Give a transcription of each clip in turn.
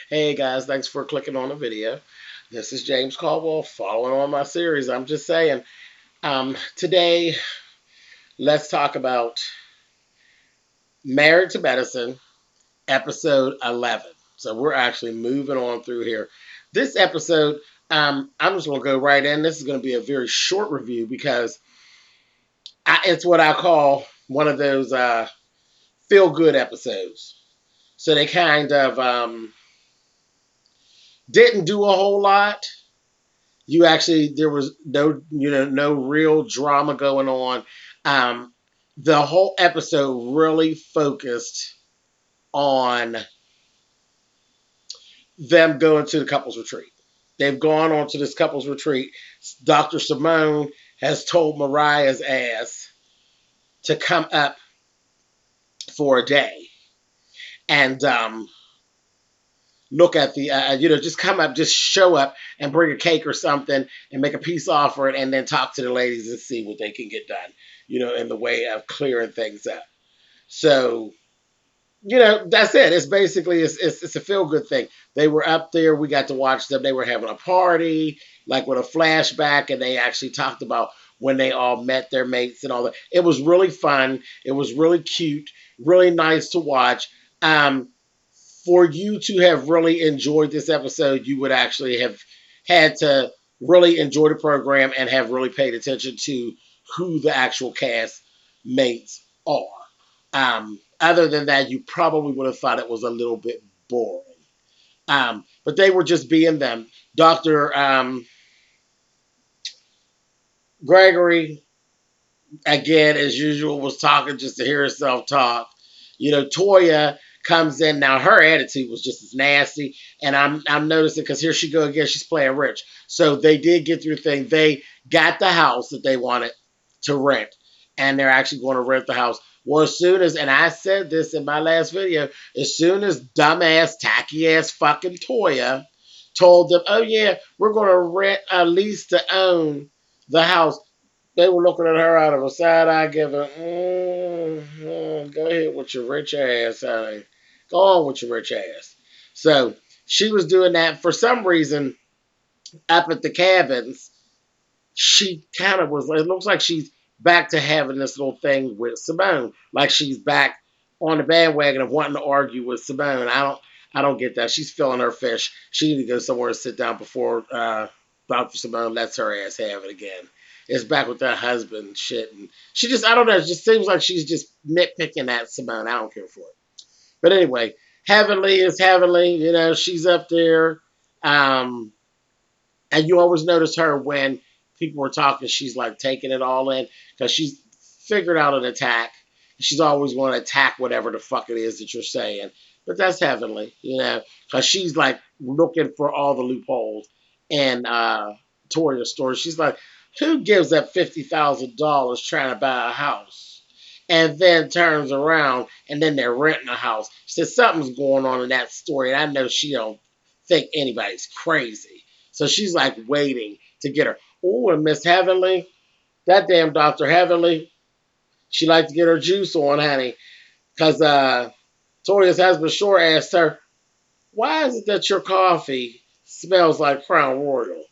Hey guys, thanks for clicking on the video. This is James Caldwell following on my series. I'm just saying, today let's talk about Married to Medicine, episode 11. So we're actually moving on through here. This episode, I'm just going to go right in. This is going to be a very short review because it's what I call one of those feel good episodes. So they kind of didn't do a whole lot. There was no real drama going on. The whole episode really focused on them going to the couples retreat. They've gone on to this couples retreat. Dr. Simone has told Mariah's ass to come up for a day and look at the, just come up, just show up and bring a cake or something and make a peace offering and then talk to the ladies and see what they can get done, in the way of clearing things up. So, that's it. It's basically, it's a feel good thing. They were up there. We got to watch them. They were having a party, like with a flashback, and they actually talked about when they all met their mates and all that. It was really fun. It was really cute, really nice to watch. For you to have really enjoyed this episode, you would actually have had to really enjoy the program and have really paid attention to who the actual cast mates are. Other than that, you probably would have thought it was a little bit boring. But they were just being them. Dr. Gregory, again, as usual, was talking just to hear herself talk. Toya comes in. Now her attitude was just as nasty, and I'm noticing because here she go again. She's playing rich. So they did get through the thing. They got the house that they wanted to rent, and they're actually going to rent the house. Well, as soon as, and I said this in my last video, as soon as dumbass, tacky ass fucking Toya told them, oh yeah, we're going to rent a lease to own the house, they were looking at her out of a side eye, giving, go ahead with your rich ass, honey. Go on with your rich ass. So she was doing that. For some reason, up at the cabins, she kind of was, it looks like she's back to having this little thing with Simone. Like she's back on the bandwagon of wanting to argue with Simone. I don't get that. She's filling her fish. She need to go somewhere and sit down before Dr. Simone lets her ass have it again. It's back with that husband shit. And she just, I don't know, it just seems like she's just nitpicking at Simone. I don't care for it. But anyway, Heavenly is Heavenly. She's up there. And you always notice her when people were talking, she's like taking it all in because she's figured out an attack. She's always going to attack whatever the fuck it is that you're saying. But that's Heavenly, because she's like looking for all the loopholes in Toria's story. She's like, who gives up $50,000 trying to buy a house and then turns around and then they're renting a house? She said something's going on in that story, and I know she don't think anybody's crazy. So she's like waiting to get her. Oh, and Miss Heavenly, that damn Dr. Heavenly, she liked to get her juice on, honey. Because Toria's husband Shore asked her, why is it that your coffee smells like Crown Royal?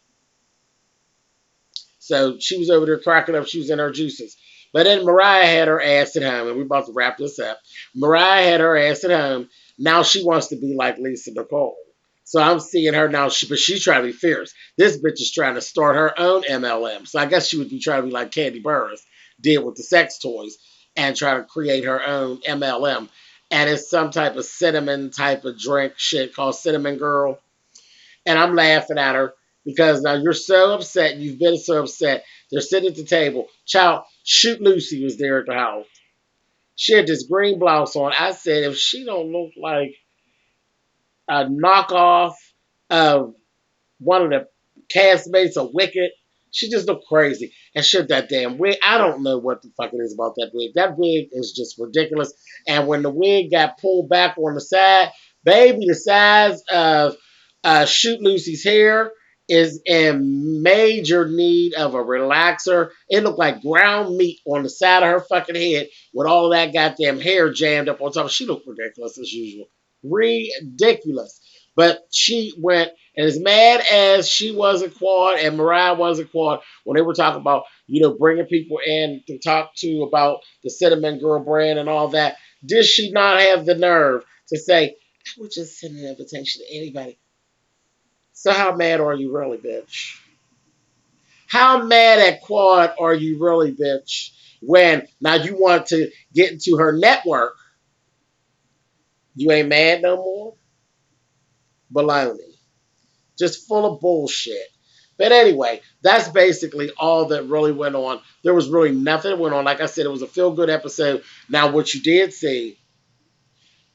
So she was over there cracking up. She was in her juices. But then Mariah had her ass at home, and we're about to wrap this up. Mariah had her ass at home. Now she wants to be like Lisa Nicole. So I'm seeing her now, but she's trying to be fierce. This bitch is trying to start her own MLM. So I guess she would be trying to be like Candy Burris did with the sex toys and try to create her own MLM. And it's some type of cinnamon type of drink shit called Cinnamon Girl. And I'm laughing at her because now you're so upset. You've been so upset. They're sitting at the table. Child, Shoot Lucy was there at the house. She had this green blouse on. I said, if she don't look like a knockoff of one of the castmates of Wicked, she just looked crazy. And shit, that damn wig. I don't know what the fuck it is about that wig. That wig is just ridiculous. And when the wig got pulled back on the side, baby, the size of Shoot Lucy's hair is in major need of a relaxer. It looked like ground meat on the side of her fucking head with all of that goddamn hair jammed up on top. She looked ridiculous as usual. Ridiculous. But she went, and as mad as she was a quad and Mariah was a quad, when they were talking about, bringing people in to talk to about the Cinnamon Girl brand and all that, did she not have the nerve to say, I would just send an invitation to anybody? So how mad are you really, bitch? How mad at Quad are you really, bitch? When now you want to get into her network, you ain't mad no more? Baloney. Just full of bullshit. But anyway, that's basically all that really went on. There was really nothing that went on. Like I said, it was a feel good episode. Now, what you did see,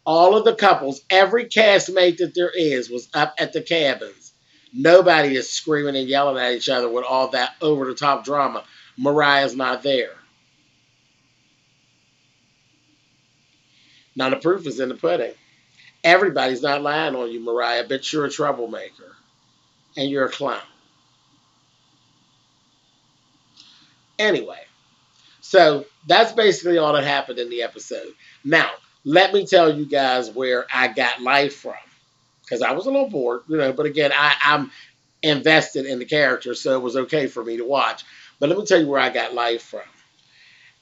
all of the couples, every castmate that there is, was up at the cabins. Nobody is screaming and yelling at each other with all that over the top drama. Mariah's not there. Now, the proof is in the pudding. Everybody's not lying on you, Mariah, but you're a troublemaker and you're a clown. Anyway, so that's basically all that happened in the episode. Now, let me tell you guys where I got life from. Because I was a little bored, but again, I'm invested in the character, so it was okay for me to watch. But let me tell you where I got life from.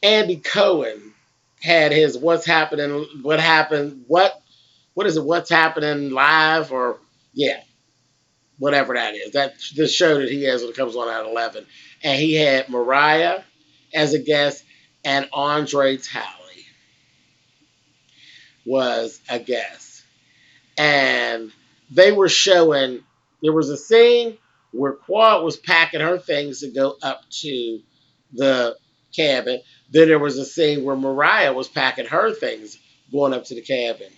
Andy Cohen had his What's Happening, What Happened, what is it, What's Happening Live, or, yeah, whatever that is. That's the show that he has when it comes on at 11. And he had Mariah as a guest, and Andre Talley was a guest. And they were showing, there was a scene where Quad was packing her things to go up to the cabin. Then there was a scene where Mariah was packing her things going up to the cabin.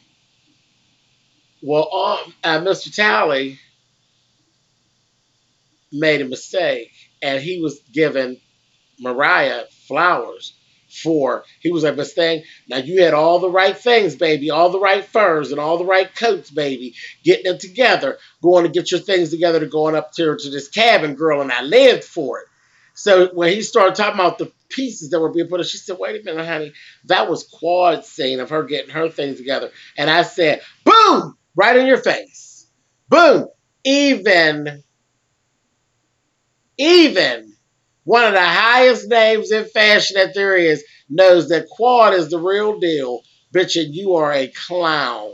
Well, Mr. Talley made a mistake, and he was giving Mariah flowers he was like, Mustang, now you had all the right things, baby, all the right furs and all the right coats, baby, getting them together, going to get your things together to going up to this cabin, girl, and I lived for it. So when he started talking about the pieces that were being put in, she said, wait a minute, honey, that was Quad's scene of her getting her things together. And I said, boom, right in your face. Boom. Even one of the highest names in fashion that there is knows that Quad is the real deal. Bitch, and you are a clown.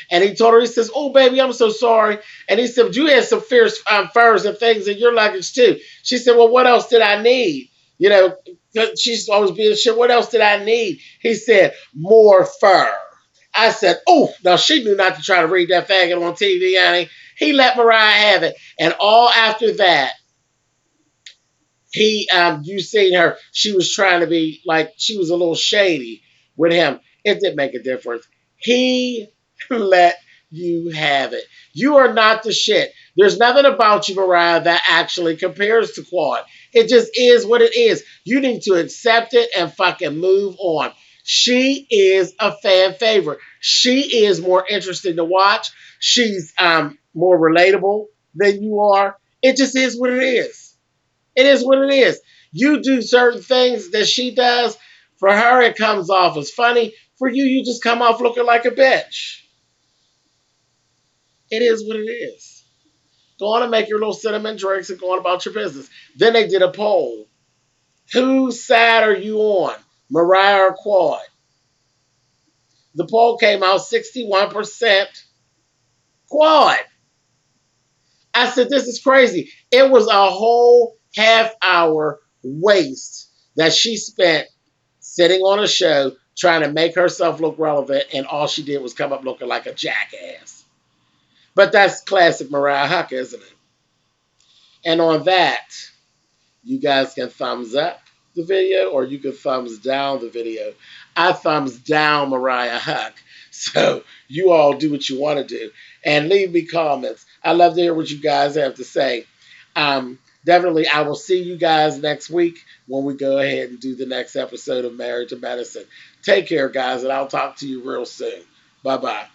And he told her, he says, oh, baby, I'm so sorry. And he said, you had some fierce furs and things in your luggage, too. She said, well, what else did I need? She's always being shit. What else did I need? He said, more fur. I said, oh, now she knew not to try to read that faggot on TV, honey. He let Mariah have it. And all after that, you seen her, she was trying to be like, she was a little shady with him. It didn't make a difference. He let you have it. You are not the shit. There's nothing about you, Mariah, that actually compares to Quad. It just is what it is. You need to accept it and fucking move on. She is a fan favorite. She is more interesting to watch. She's more relatable than you are. It just is what it is. It is what it is. You do certain things that she does. For her, it comes off as funny. For you, you just come off looking like a bitch. It is what it is. Go on and make your little cinnamon drinks and go on about your business. Then they did a poll. Whose side are you on? Mariah or Quad? The poll came out 61% Quad. I said, this is crazy. It was a whole half-hour waste that she spent sitting on a show trying to make herself look relevant, and all she did was come up looking like a jackass. But that's classic Mariah Huck, isn't it? And on that, you guys can thumbs up the video or you can thumbs down the video. I thumbs down Mariah Huck. So you all do what you want to do. And leave me comments. I love to hear what you guys have to say. Definitely, I will see you guys next week when we go ahead and do the next episode of Married to Medicine. Take care, guys, and I'll talk to you real soon. Bye-bye.